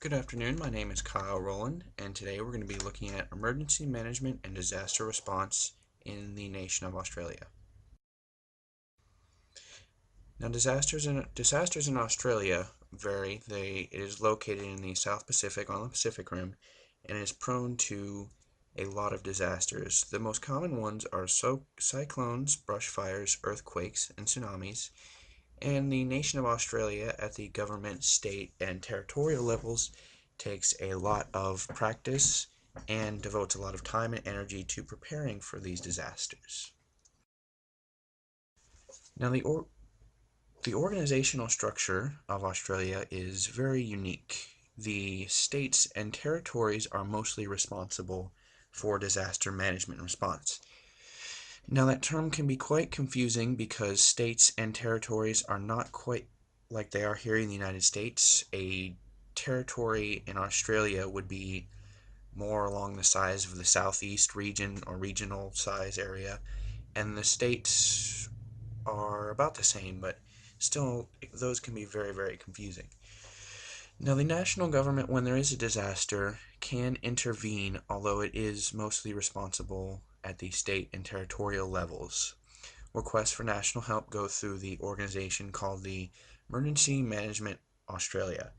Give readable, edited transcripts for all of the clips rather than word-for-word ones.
Good afternoon, my name is Kyle Rowland, and today we're going to be looking at emergency management and disaster response in the nation of Australia. Now, disasters in Australia vary. It is located in the South Pacific on the Pacific Rim, and is prone to a lot of disasters. The most common ones are cyclones, brush fires, earthquakes, and tsunamis. And the nation of Australia at the government, state, and territorial levels takes a lot of practice and devotes a lot of time and energy to preparing for these disasters. Now, the organizational structure of Australia is very unique. The states and territories are mostly responsible for disaster management and response. Now, that term can be quite confusing because states and territories are not quite like they are here in the United States. A territory in Australia would be more along the size of the southeast region or regional size area, and the states are about the same, but still, those can be very, very confusing. Now, the national government, when there is a disaster, can intervene, although it is mostly responsible at the state and territorial levels. Requests for national help go through the organization called the Emergency Management Australia,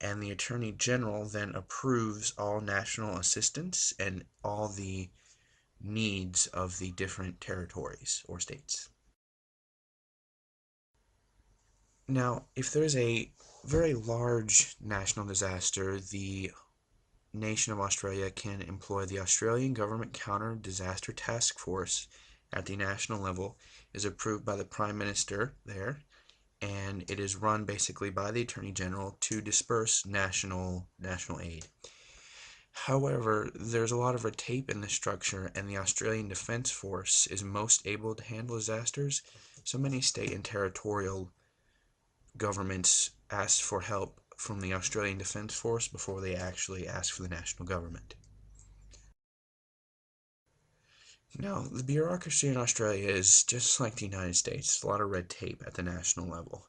and the Attorney General then approves all national assistance and all the needs of the different territories or states. Now, if there's a very large national disaster, the nation of Australia can employ the Australian Government Counter Disaster Task Force at the national level, is approved by the Prime Minister there, and it is run basically by the Attorney General to disperse national aid. However, there's a lot of red tape in the structure, and the Australian Defence Force is most able to handle disasters, so many state and territorial governments ask for help from the Australian Defence Force before they actually ask for the national government. Now, the bureaucracy in Australia is just like the United States. A lot of red tape at the national level.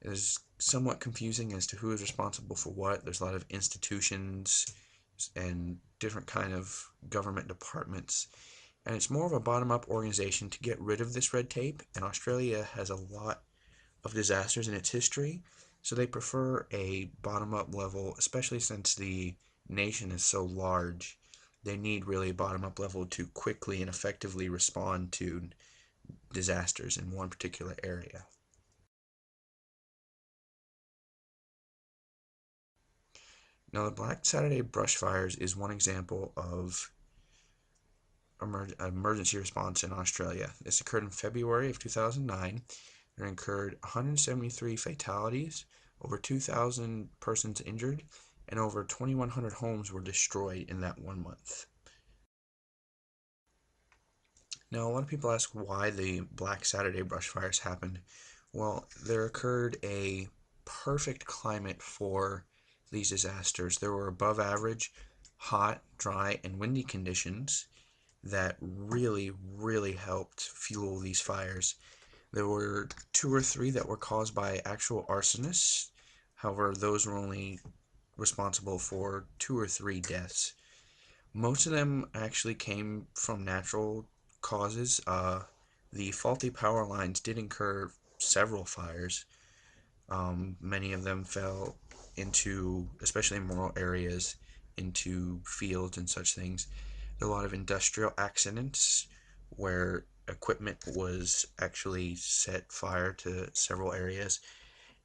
It is somewhat confusing as to who is responsible for what. There's a lot of institutions and different kind of government departments. And it's more of a bottom-up organization to get rid of this red tape. And Australia has a lot of disasters in its history, so they prefer a bottom-up level, especially since the nation is so large. They need really a bottom-up level to quickly and effectively respond to disasters in one particular area. Now, the Black Saturday brush fires is one example of emergency response in Australia. This occurred in February of 2009. There occurred 173 fatalities, over 2,000 persons injured, and over 2,100 homes were destroyed in that 1 month. Now, a lot of people ask why the Black Saturday brush fires happened. Well, there occurred a perfect climate for these disasters. There were above average hot, dry, and windy conditions that really, really helped fuel these fires. There were 2 or 3 that were caused by actual arsonists. However, those were only responsible for 2 or 3 deaths. Most of them actually came from natural causes. The faulty power lines did incur several fires. Many of them fell into, especially in rural areas, into fields and such things. There are a lot of industrial accidents where equipment was actually set fire to several areas,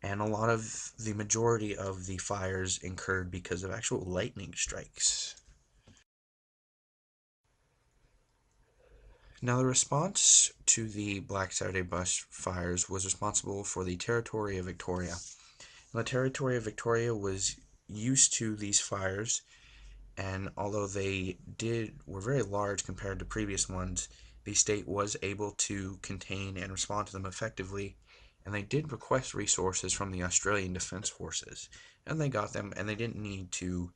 and the majority of the fires occurred because of actual lightning strikes. Now, the response to the Black Saturday brush fires was responsible for the Territory of Victoria. Now, the Territory of Victoria was used to these fires, and although were very large compared to previous ones, the state was able to contain and respond to them effectively, and they did request resources from the Australian Defence Forces, and they got them, and they didn't need to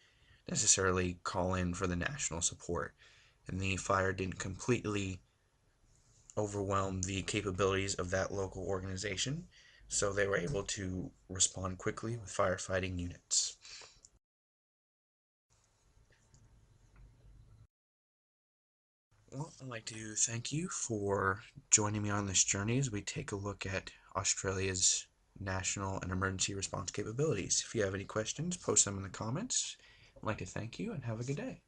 necessarily call in for the national support, and the fire didn't completely overwhelm the capabilities of that local organization, so they were able to respond quickly with firefighting units. Well, I'd like to thank you for joining me on this journey as we take a look at Australia's national and emergency response capabilities. If you have any questions, post them in the comments. I'd like to thank you and have a good day.